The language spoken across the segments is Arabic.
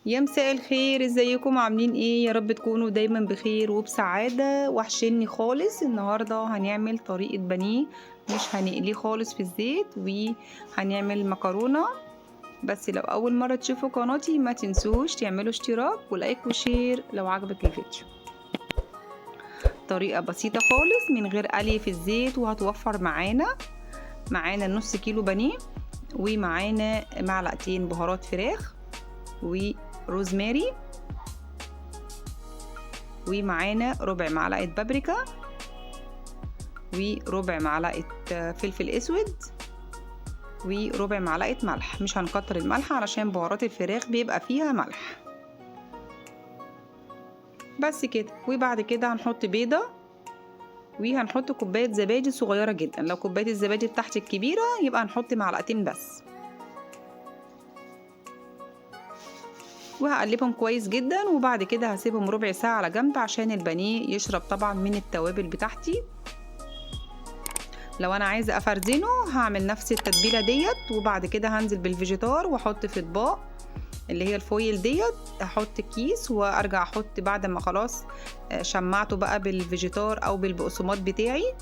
يا مساء الخير، ازيكم عاملين ايه؟ يا رب تكونوا دايما بخير وبسعادة. وحشني خالص. النهاردة هنعمل طريقة بانيه، مش هنقليه خالص في الزيت، وهنعمل مكرونة. بس لو اول مرة تشوفوا قناتي ما تنسوش تعملوا اشتراك ولايك وشير لو عجبك الفيديو. طريقة بسيطة خالص من غير قلي في الزيت، وهتوفر معانا نص كيلو بانيه، ومعانا معلقتين بهارات فراخ وروزماري، ومعانا ربع معلقة بابريكا، وربع معلقة فلفل اسود، وربع معلقة ملح. مش هنكتر الملح علشان بهارات الفراخ بيبقى فيها ملح. بس كده. وبعد كده هنحط بيضة، وهنحط كوباية زبادي صغيرة جدا. لو كوباية الزبادي بتاعتك كبيرة يبقى هنحط معلقتين بس. وهقلبهم كويس جدا، وبعد كده هسيبهم ربع ساعة على جنب عشان البانيه يشرب طبعا من التوابل بتاعتي. لو انا عايزه افرزنه هعمل نفس التتبيله ديت، وبعد كده هنزل بالفيجيتار واحط في اطباق اللي هي الفويل ديت، احط كيس وارجع احط بعد ما خلاص شمعته بقى بالفيجيتار او بالبقسماط بتاعي.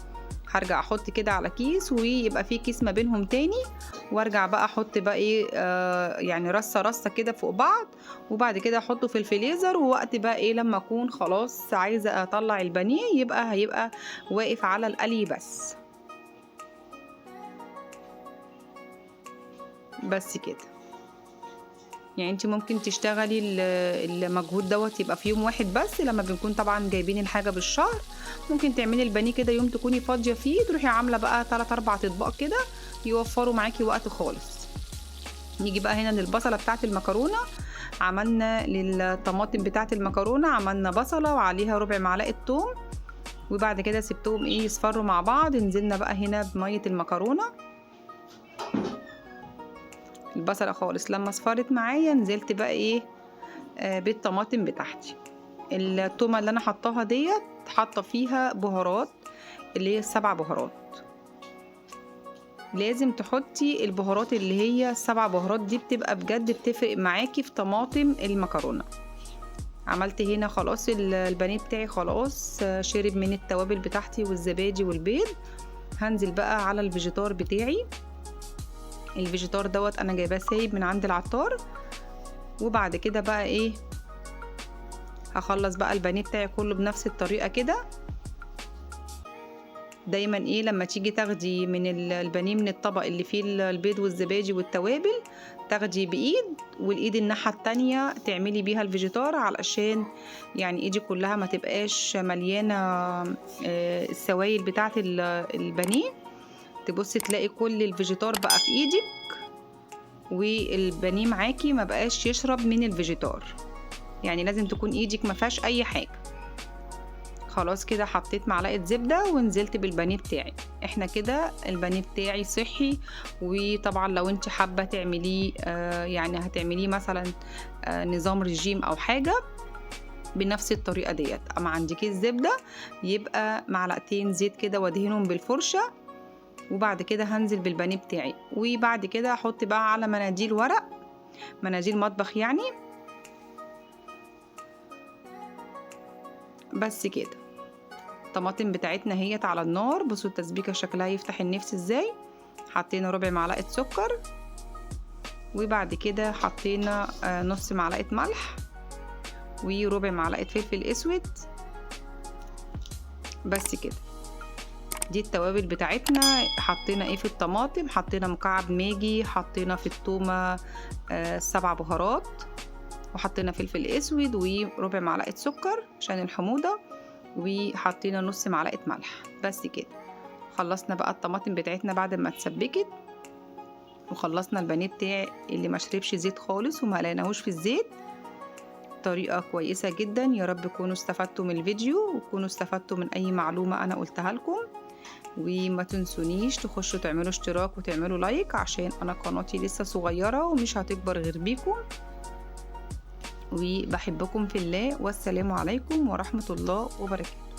هرجع احط كده على كيس، ويبقى في كيس ما بينهم تاني، وارجع بقى احط بقى ايه يعني رصه كده فوق بعض، وبعد كده احطه في الفريزر. ووقت بقى ايه لما اكون خلاص عايزه اطلع البانيه هيبقى واقف على القلي بس. بس كده. يعني انت ممكن تشتغلي المجهود دوت يبقى في يوم واحد بس، لما بنكون طبعا جايبين الحاجه بالشهر. ممكن تعملي البانيه كده يوم تكوني فاضيه فيه، تروحي عامله بقى 3-4 اطباق كده، يوفروا معاكي وقت خالص. نيجي بقى هنا للبصله بتاعه المكرونه. عملنا للطماطم بتاعه المكرونه، عملنا بصله وعليها ربع معلقه ثوم، وبعد كده سبتهم يصفروا مع بعض. نزلنا بقى هنا بميه المكرونه. البصله خالص لما اصفرت معايا نزلت بقى بالطماطم بتاعتي. التومه اللي انا حطاها ديت حاطه فيها بهارات، اللي هي 7 بهارات. لازم تحطي البهارات اللي هي 7 بهارات دي، بتبقى بجد بتفرق معاكي في طماطم المكرونه. عملت هنا خلاص البانيه بتاعي خلاص شرب من التوابل بتاعتي والزبادي والبيض. هنزل بقى على الفيجيتار بتاعي. الفيجيتار دوت انا جايباه سايب من عند العطار. وبعد كده بقى هخلص بقى البانيه بتاعي كله بنفس الطريقه كده. دايما لما تيجي تاخدي من البانيه من الطبق اللي فيه البيض والزبادي والتوابل، تاخدي بايد، والايد الناحيه التانية تعملي بيها الفيجيتار، علشان يعني ايدي كلها ما تبقاش مليانه السوائل بتاعه البانيه. تبصي تلاقي كل الفيجيتار بقى في ايدك، والبانيه معاكي ما بقاش يشرب من الفيجيتار. يعني لازم تكون ايدك ما فيهاش اي حاجه. خلاص كده حطيت معلقه زبده ونزلت بالبانيه بتاعي. احنا كده البانيه بتاعي صحي. وطبعا لو انت حابه تعمليه يعني هتعمليه مثلا نظام رجيم او حاجه بنفس الطريقه ديت. اما عندك الزبده يبقى معلقتين زيت كده وادهنهم بالفرشه، وبعد كده هنزل بالبانيه بتاعي. وبعد كده احط بقى على مناديل ورق، مناديل مطبخ يعني. بس كده. الطماطم بتاعتنا هيت على النار. بصوا التسبيكه شكلها يفتح النفس ازاي. حطينا ربع معلقه سكر، وبعد كده حطينا نص معلقه ملح، وربع معلقه فلفل اسود. بس كده. دي التوابل بتاعتنا. حطينا في الطماطم، حطينا مكعب ماجي، حطينا في التومه 7 بهارات، وحطينا فلفل اسود وربع معلقه سكر عشان الحموضه، وحطينا نص معلقه ملح. بس كده. خلصنا بقى الطماطم بتاعتنا بعد ما اتسبكت، وخلصنا البانيه بتاعي اللي ما شربش زيت خالص وما قليناهوش في الزيت. طريقه كويسه جدا. يا رب تكونوا استفدتوا من الفيديو، وتكونوا استفدتوا من اي معلومه انا قلتها لكم. وما تنسونيش تخشوا تعملوا اشتراك وتعملوا لايك، عشان انا قناتي لسه صغيره ومش هتكبر غير بيكم. وبحبكم في الله، والسلام عليكم ورحمه الله وبركاته.